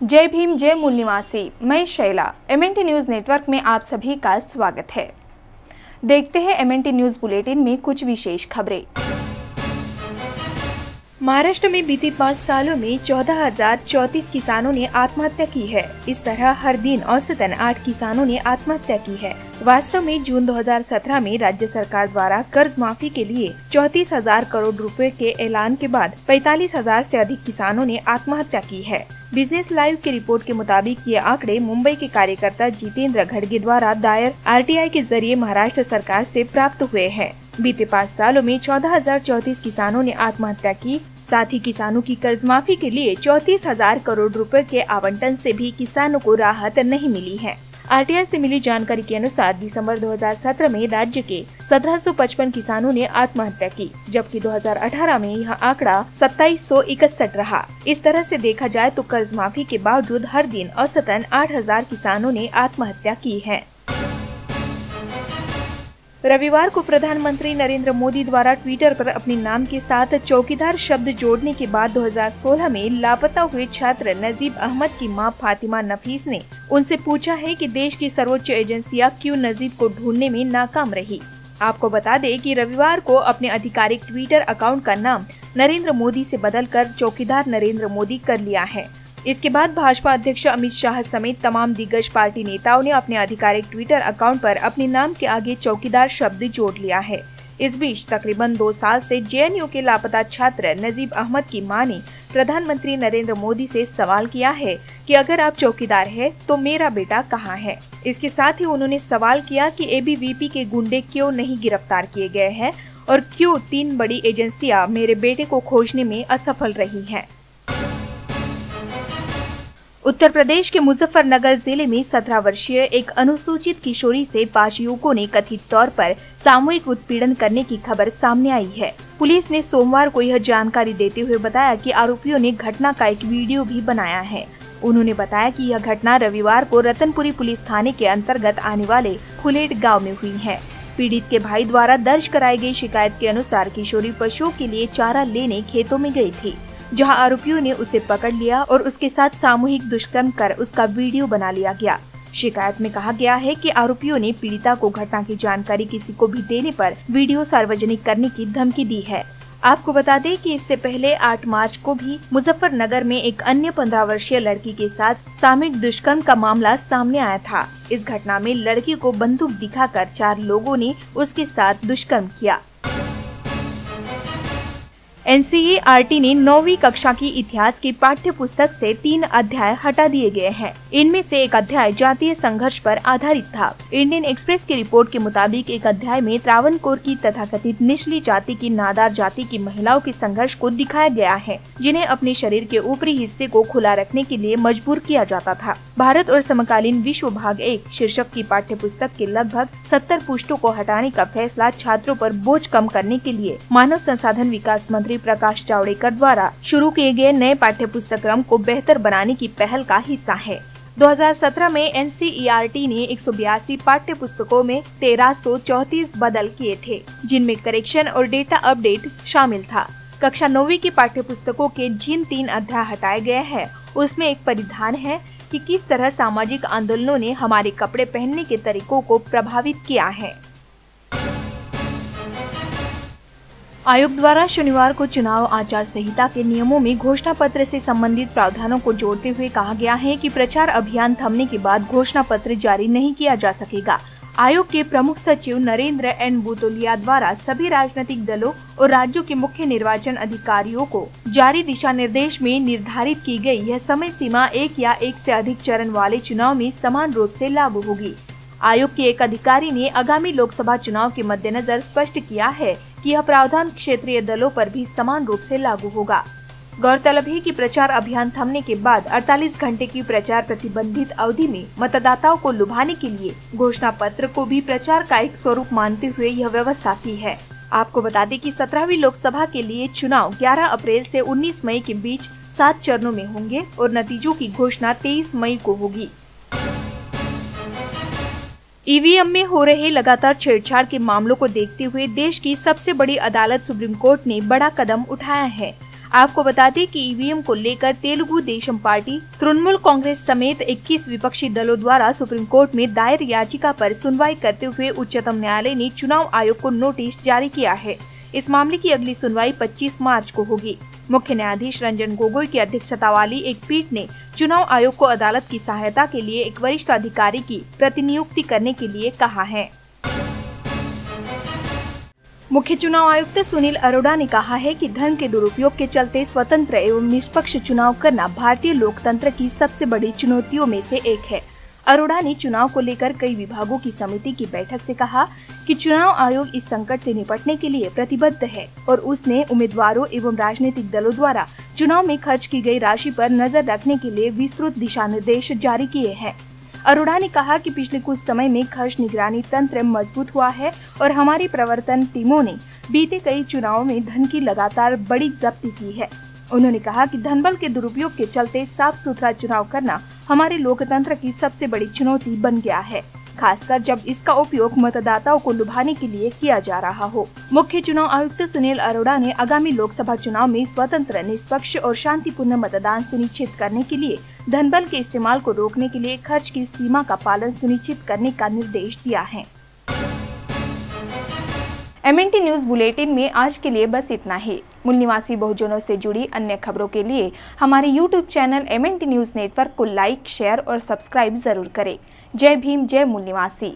जय भीम जय मूल निवासी, मैं शैला। MNT न्यूज नेटवर्क में आप सभी का स्वागत है। देखते हैं MNT न्यूज बुलेटिन में कुछ विशेष खबरें। महाराष्ट्र में बीते 5 सालों में 14,034 किसानों ने आत्महत्या की है। इस तरह हर दिन औसतन 8 किसानों ने आत्महत्या की है। वास्तव में जून 2017 में राज्य सरकार द्वारा कर्ज माफी के लिए 34,000 करोड़ रुपए के ऐलान के बाद 45,000 से अधिक किसानों ने आत्महत्या की है। बिजनेस लाइव की रिपोर्ट के मुताबिक ये आंकड़े मुंबई के कार्यकर्ता जितेंद्र घड़गे द्वारा दायर RTI के जरिए महाराष्ट्र सरकार से प्राप्त हुए हैं। बीते 5 सालों में 14,034 किसानों ने आत्महत्या की। साथ ही किसानों की कर्ज माफी के लिए 34,000 करोड़ रुपए के आवंटन से भी किसानों को राहत नहीं मिली है। RTI से मिली जानकारी के अनुसार दिसंबर 2017 में राज्य के 1755 किसानों ने आत्महत्या की, जबकि 2018 में यह आंकड़ा 2761 रहा। इस तरह से देखा जाए तो कर्ज माफी के बावजूद हर दिन औसतन 8,000 किसानों ने आत्महत्या की है। रविवार को प्रधानमंत्री नरेंद्र मोदी द्वारा ट्विटर पर अपने नाम के साथ चौकीदार शब्द जोड़ने के बाद 2016 में लापता हुए छात्र नजीब अहमद की मां फातिमा नफीस ने उनसे पूछा है कि देश की सर्वोच्च एजेंसियां क्यों नजीब को ढूंढने में नाकाम रही। आपको बता दें कि रविवार को अपने आधिकारिक ट्विटर अकाउंट का नाम नरेंद्र मोदी से बदलकर चौकीदार नरेंद्र मोदी कर लिया है। इसके बाद भाजपा अध्यक्ष अमित शाह समेत तमाम दिग्गज पार्टी नेताओं ने अपने आधिकारिक ट्विटर अकाउंट पर अपने नाम के आगे चौकीदार शब्द जोड़ लिया है। इस बीच तकरीबन 2 साल से JNU के लापता छात्र नजीब अहमद की मां ने प्रधानमंत्री नरेंद्र मोदी से सवाल किया है कि अगर आप चौकीदार हैं तो मेरा बेटा कहां है। इसके साथ ही उन्होंने सवाल किया कि ABVP के गुंडे क्यों नहीं गिरफ्तार किए गए हैं और क्यों 3 बड़ी एजेंसियां मेरे बेटे को खोजने में असफल रही हैं। उत्तर प्रदेश के मुजफ्फरनगर जिले में 17 वर्षीय एक अनुसूचित किशोरी से 5 युवकों ने कथित तौर पर सामूहिक उत्पीड़न करने की खबर सामने आई है। पुलिस ने सोमवार को यह जानकारी देते हुए बताया कि आरोपियों ने घटना का एक वीडियो भी बनाया है। उन्होंने बताया कि यह घटना रविवार को रतनपुरी पुलिस थाने के अंतर्गत आने वाले फुलेट गाँव में हुई है। पीड़ित के भाई द्वारा दर्ज कराई गई शिकायत के अनुसार किशोरी पशुओं के लिए चारा लेने खेतों में गई थी, जहां आरोपियों ने उसे पकड़ लिया और उसके साथ सामूहिक दुष्कर्म कर उसका वीडियो बना लिया गया। शिकायत में कहा गया है कि आरोपियों ने पीड़िता को घटना की जानकारी किसी को भी देने पर वीडियो सार्वजनिक करने की धमकी दी है। आपको बता दें कि इससे पहले 8 मार्च को भी मुजफ्फरनगर में एक अन्य 15 वर्षीय लड़की के साथ सामूहिक दुष्कर्म का मामला सामने आया था। इस घटना में लड़की को बंदूक दिखाकर 4 लोगों ने उसके साथ दुष्कर्म किया। NCERT ने 9वीं कक्षा की इतिहास की पाठ्य पुस्तक से 3 अध्याय हटा दिए गए हैं। इनमें से एक अध्याय जातीय संघर्ष पर आधारित था। इंडियन एक्सप्रेस की रिपोर्ट के मुताबिक एक अध्याय में त्रावणकोर की तथाकथित निचली जाति की नादार जाति की महिलाओं के संघर्ष को दिखाया गया है, जिन्हें अपने शरीर के ऊपरी हिस्से को खुला रखने के लिए मजबूर किया जाता था। भारत और समकालीन विश्व भाग 1 शीर्षक की पाठ्य पुस्तक के लगभग 70 पृष्ठों को हटाने का फैसला छात्रों पर बोझ कम करने के लिए मानव संसाधन विकास मंत्री प्रकाश जावड़ेकर द्वारा शुरू किए गए नए पाठ्य पुस्तक्रम को बेहतर बनाने की पहल का हिस्सा है। 2017 में NCERT ने 182 पाठ्य पुस्तकों में 1334 बदल किए थे, जिनमें करेक्शन और डेटा अपडेट शामिल था। कक्षा 9वीं की पाठ्य पुस्तकों के जिन 3 अध्याय हटाए गए हैं, उसमें एक परिधान है कि किस तरह सामाजिक आंदोलनों ने हमारे कपड़े पहनने के तरीकों को प्रभावित किया है। आयोग द्वारा शनिवार को चुनाव आचार संहिता के नियमों में घोषणा पत्र से संबंधित प्रावधानों को जोड़ते हुए कहा गया है कि प्रचार अभियान थमने के बाद घोषणा पत्र जारी नहीं किया जा सकेगा। आयोग के प्रमुख सचिव नरेंद्र N बुतोलिया द्वारा सभी राजनीतिक दलों और राज्यों के मुख्य निर्वाचन अधिकारियों को जारी दिशा निर्देश में निर्धारित की गई यह समय सीमा 1 या 1 से अधिक चरण वाले चुनाव में समान रूप से लागू होगी। आयोग के एक अधिकारी ने आगामी लोकसभा चुनाव के मद्देनजर स्पष्ट किया है कि यह प्रावधान क्षेत्रीय दलों पर भी समान रूप से लागू होगा। गौरतलब है कि प्रचार अभियान थमने के बाद 48 घंटे की प्रचार प्रतिबंधित अवधि में मतदाताओं को लुभाने के लिए घोषणा पत्र को भी प्रचार का एक स्वरूप मानते हुए यह व्यवस्था की है। आपको बता दें कि 17वीं लोकसभा के लिए चुनाव 11 अप्रैल से 19 मई के बीच 7 चरणों में होंगे और नतीजों की घोषणा 23 मई को होगी। EVM में हो रहे लगातार छेड़छाड़ के मामलों को देखते हुए देश की सबसे बड़ी अदालत सुप्रीम कोर्ट ने बड़ा कदम उठाया है। आपको बता दें कि ईवीएम को लेकर तेलुगु देशम पार्टी, तृणमूल कांग्रेस समेत 21 विपक्षी दलों द्वारा सुप्रीम कोर्ट में दायर याचिका पर सुनवाई करते हुए उच्चतम न्यायालय ने चुनाव आयोग को नोटिस जारी किया है। इस मामले की अगली सुनवाई 25 मार्च को होगी। मुख्य न्यायाधीश रंजन गोगोई की अध्यक्षता वाली एक पीठ ने चुनाव आयोग को अदालत की सहायता के लिए एक वरिष्ठ अधिकारी की प्रतिनियुक्ति करने के लिए कहा है। मुख्य चुनाव आयुक्त सुनील अरोड़ा ने कहा है कि धन के दुरुपयोग के चलते स्वतंत्र एवं निष्पक्ष चुनाव करना भारतीय लोकतंत्र की सबसे बड़ी चुनौतियों में से एक है। अरोड़ा ने चुनाव को लेकर कई विभागों की समिति की बैठक से कहा कि चुनाव आयोग इस संकट से निपटने के लिए प्रतिबद्ध है और उसने उम्मीदवारों एवं राजनीतिक दलों द्वारा चुनाव में खर्च की गई राशि पर नजर रखने के लिए विस्तृत दिशा निर्देश जारी किए हैं। अरोड़ा ने कहा कि पिछले कुछ समय में खर्च निगरानी तंत्र मजबूत हुआ है और हमारी प्रवर्तन टीमों ने बीते कई चुनावों में धन की लगातार बड़ी जब्ती की है। उन्होंने कहा कि धनबल के दुरुपयोग के चलते साफ सुथरा चुनाव करना हमारे लोकतंत्र की सबसे बड़ी चुनौती बन गया है, खासकर जब इसका उपयोग मतदाताओं को लुभाने के लिए किया जा रहा हो। मुख्य चुनाव आयुक्त सुनील अरोड़ा ने आगामी लोकसभा चुनाव में स्वतंत्र, निष्पक्ष और शांतिपूर्ण मतदान सुनिश्चित करने के लिए धनबल के इस्तेमाल को रोकने के लिए खर्च की सीमा का पालन सुनिश्चित करने का निर्देश दिया है। MNT न्यूज बुलेटिन में आज के लिए बस इतना ही। मूल निवासी बहुजनों से जुड़ी अन्य खबरों के लिए हमारे YouTube channel MNT news network को लाइक, शेयर और सब्सक्राइब जरूर करें। जय भीम, जय मूल निवासी।